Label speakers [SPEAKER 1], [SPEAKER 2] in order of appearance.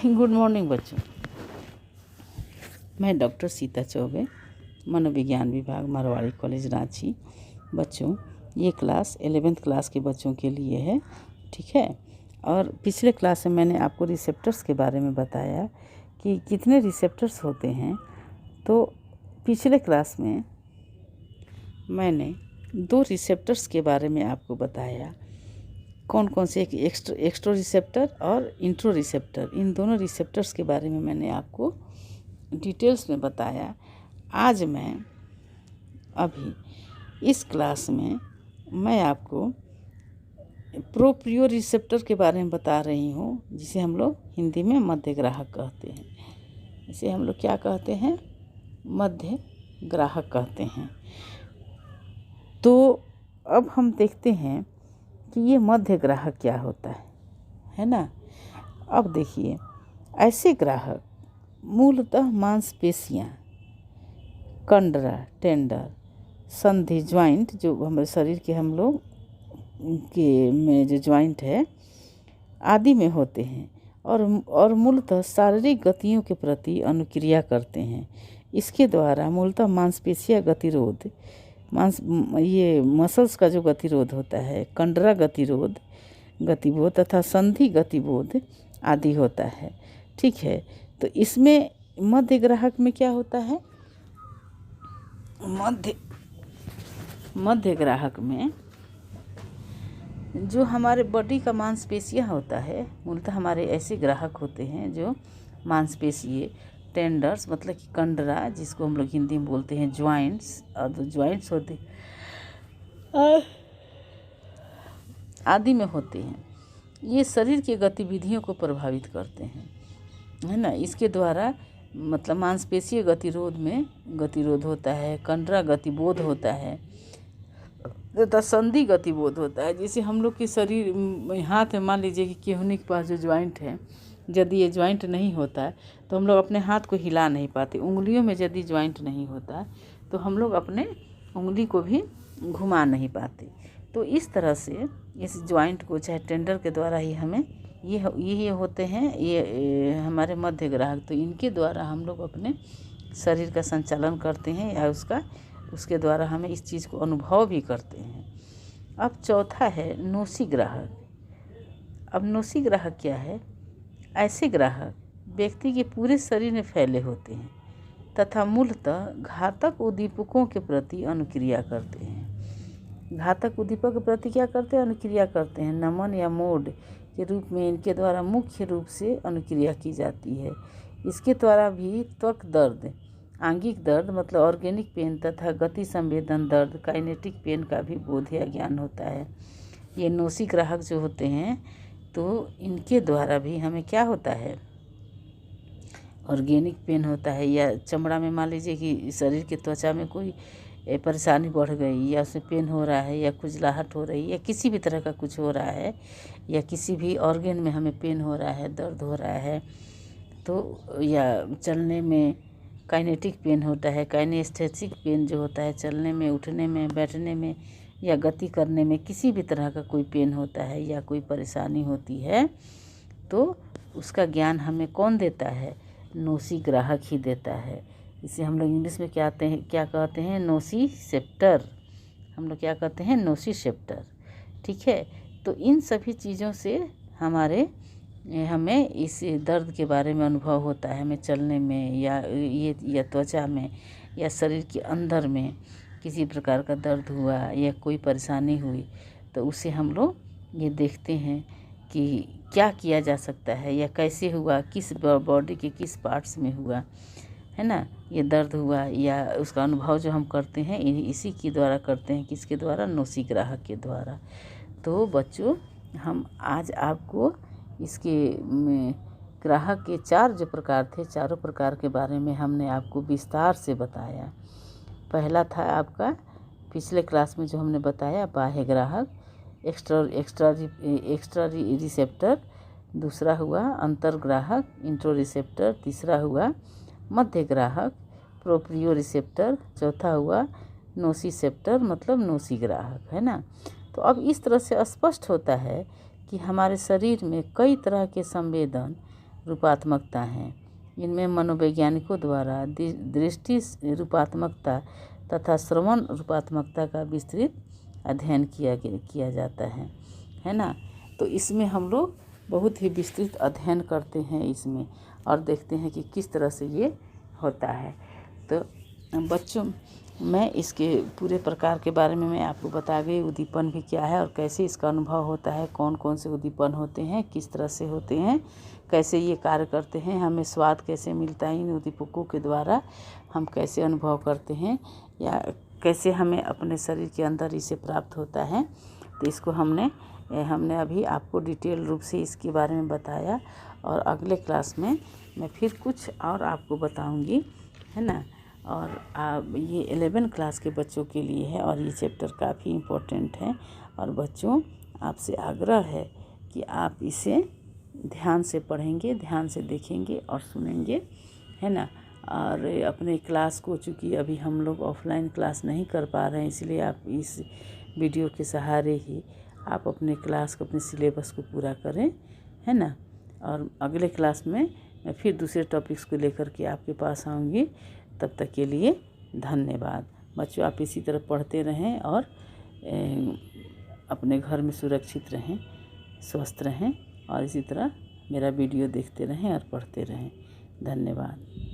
[SPEAKER 1] Good morning बच्चों। मैं doctor Sita Choubey, मनोविज्ञान विभाग, मारवाड़ी कॉलेज, रांची। बच्चों, ये क्लास 11th क्लास के बच्चों के लिए है, ठीक है। और पिछले क्लास में मैंने आपको रिसेप्टर्स के बारे में बताया कि कितने रिसेप्टर्स होते हैं। तो पिछले क्लास में मैंने 2 रिसेप्टर्स के बारे में आपको बताया, कौन कौन से, एक एक्स्ट्रो रिसेप्टर और इंट्रो रिसेप्टर। इन दोनों रिसेप्टर्स के बारे में मैंने आपको डिटेल्स में बताया। आज मैं अभी इस क्लास में मैं आपको प्रोप्रियो रिसेप्टर के बारे में बता रही हूँ, जिसे हम लोग हिंदी में मध्य ग्राहक कहते हैं। इसे हम लोग क्या कहते हैं? मध्य ग्राहक कहते हैं। तो अब हम देखते हैं कि ये मध्य ग्राहक क्या होता है ना। अब देखिए, ऐसे ग्राहक मूलतः मांसपेशियाँ, कंडरा, टेंडर, संधि, ज्वाइंट, जो हमारे शरीर के हम लोग के में जो ज्वाइंट है आदि में होते हैं और मूलतः शारीरिक गतियों के प्रति अनुक्रिया करते हैं। इसके द्वारा मूलतः मांसपेशियाँ गतिरोध, ये मसल्स का जो गतिरोध होता है, कंडरा गतिबोध तथा संधि गतिबोध आदि होता है, ठीक है। तो इसमें मध्य ग्राहक में क्या होता है? मध्य ग्राहक में जो हमारे बॉडी का मांसपेशियाँ होता है, मूलतः हमारे ऐसे ग्राहक होते हैं जो मांसपेशियाँ, टेंडर्स मतलब कि कंडरा, जिसको हम लोग हिंदी में बोलते हैं ज्वाइंट्स, और जो ज्वाइंट्स होते आदि में होते हैं। ये शरीर की गतिविधियों को प्रभावित करते हैं, है ना। इसके द्वारा मतलब मांसपेशीय गतिरोध होता है, कंडरा गतिबोध होता है तथा संधि गतिबोध होता है। जैसे हम लोग के शरीर हाथ में, मान लीजिए कि केहूनी के पास जो ज्वाइंट है, यदि ये ज्वाइंट नहीं होता है तो हम लोग अपने हाथ को हिला नहीं पाते। उंगलियों में यदि ज्वाइंट नहीं होता है तो हम लोग अपने उंगली को भी घुमा नहीं पाते। तो इस तरह से इस ज्वाइंट को, चाहे टेंडर के द्वारा ही हमें ये होते हैं, ये हमारे मध्य ग्राहक। तो इनके द्वारा हम लोग अपने शरीर का संचालन करते हैं या उसके द्वारा हमें इस चीज़ को अनुभव भी करते हैं। अब चौथा है नोसी ग्राहक। अब नोसी ग्राहक क्या है? ऐसे ग्राहक व्यक्ति के पूरे शरीर में फैले होते हैं तथा मूलतः घातक उद्दीपकों के प्रति अनुक्रिया करते हैं। घातक उद्दीपक के प्रति क्या करते हैं? अनुक्रिया करते हैं। नमन या मोड के रूप में इनके द्वारा मुख्य रूप से अनुक्रिया की जाती है। इसके द्वारा भी त्वक दर्द, आंगिक दर्द मतलब ऑर्गेनिक पेन तथा गति संवेदन दर्द, काइनेटिक पेन का भी बोध या ज्ञान होता है। ये नोसी ग्राहक जो होते हैं, तो इनके द्वारा भी हमें क्या होता है? ऑर्गेनिक पेन होता है, या चमड़ा में मान लीजिए कि शरीर की त्वचा में कोई परेशानी बढ़ गई, या उसमें पेन हो रहा है, या खुजलाहट हो रही है, या किसी भी तरह का कुछ हो रहा है, या किसी भी ऑर्गन में हमें पेन हो रहा है, दर्द हो रहा है, तो या चलने में काइनेटिक पेन होता है, काइनेस्थेटिक पेन जो होता है, चलने में, उठने में, बैठने में या गति करने में किसी भी तरह का कोई पेन होता है या कोई परेशानी होती है, तो उसका ज्ञान हमें कौन देता है? नोसी ग्राहक ही देता है। इसे हम लोग इंग्लिश में क्या कहते हैं? नोसिसेप्टर। हम लोग क्या कहते हैं? नोसिसेप्टर, ठीक है। तो इन सभी चीज़ों से हमें इस दर्द के बारे में अनुभव होता है। हमें चलने में या त्वचा में या शरीर के अंदर में किसी प्रकार का दर्द हुआ या कोई परेशानी हुई, तो उसे हम लोग ये देखते हैं कि क्या किया जा सकता है या कैसे हुआ, किस बॉडी के किस पार्ट्स में हुआ, है ना, ये दर्द हुआ, या उसका अनुभव जो हम करते हैं इसी के द्वारा करते हैं। किसके द्वारा? नोसी ग्राहक के द्वारा। तो बच्चों, हम आज आपको इसके ग्राहक के 4 जो प्रकार थे, चारों प्रकार के बारे में हमने आपको विस्तार से बताया। पहला था आपका पिछले क्लास में जो हमने बताया, बाह्य ग्राहक, एक्स्ट्रा रिसेप्टर। दूसरा हुआ अंतर ग्राहक, इंट्रो रिसेप्टर। तीसरा हुआ मध्य ग्राहक, प्रोप्रियो रिसेप्टर। चौथा हुआ नोसिसेप्टर मतलब नोसी ग्राहक, है ना। तो अब इस तरह से स्पष्ट होता है कि हमारे शरीर में कई तरह के संवेदन रूपात्मकता हैं। इनमें मनोवैज्ञानिकों द्वारा दृष्टि रूपात्मकता तथा श्रवण रूपात्मकता का विस्तृत अध्ययन किया जाता है ना। तो इसमें हम लोग बहुत ही विस्तृत अध्ययन करते हैं इसमें, और देखते हैं कि किस तरह से ये होता है। तो बच्चों, मैं इसके पूरे प्रकार के बारे में मैं आपको बता गई, उद्दीपन भी क्या है और कैसे इसका अनुभव होता है, कौन कौन से उद्दीपन होते हैं, किस तरह से होते हैं, कैसे ये कार्य करते हैं, हमें स्वाद कैसे मिलता है इन उद्दीपकों के द्वारा, हम कैसे अनुभव करते हैं, या कैसे हमें अपने शरीर के अंदर इसे प्राप्त होता है। तो इसको हमने अभी आपको डिटेल रूप से इसके बारे में बताया, और अगले क्लास में मैं फिर कुछ और आपको बताऊंगी, है ना। और ये 11 क्लास के बच्चों के लिए है, और ये चैप्टर काफ़ी इम्पोर्टेंट है, और बच्चों आपसे आग्रह है कि आप इसे ध्यान से पढ़ेंगे, ध्यान से देखेंगे और सुनेंगे, है ना। और अपने क्लास को, चूँकि अभी हम लोग ऑफलाइन क्लास नहीं कर पा रहे हैं, इसलिए आप इस वीडियो के सहारे ही आप अपने क्लास को, अपने सिलेबस को पूरा करें, है ना। और अगले क्लास में मैं फिर दूसरे टॉपिक्स को लेकर के आपके पास आऊँगी। तब तक के लिए धन्यवाद। बच्चों, आप इसी तरह पढ़ते रहें और अपने घर में सुरक्षित रहें, स्वस्थ रहें, और इसी तरह मेरा वीडियो देखते रहें और पढ़ते रहें। धन्यवाद।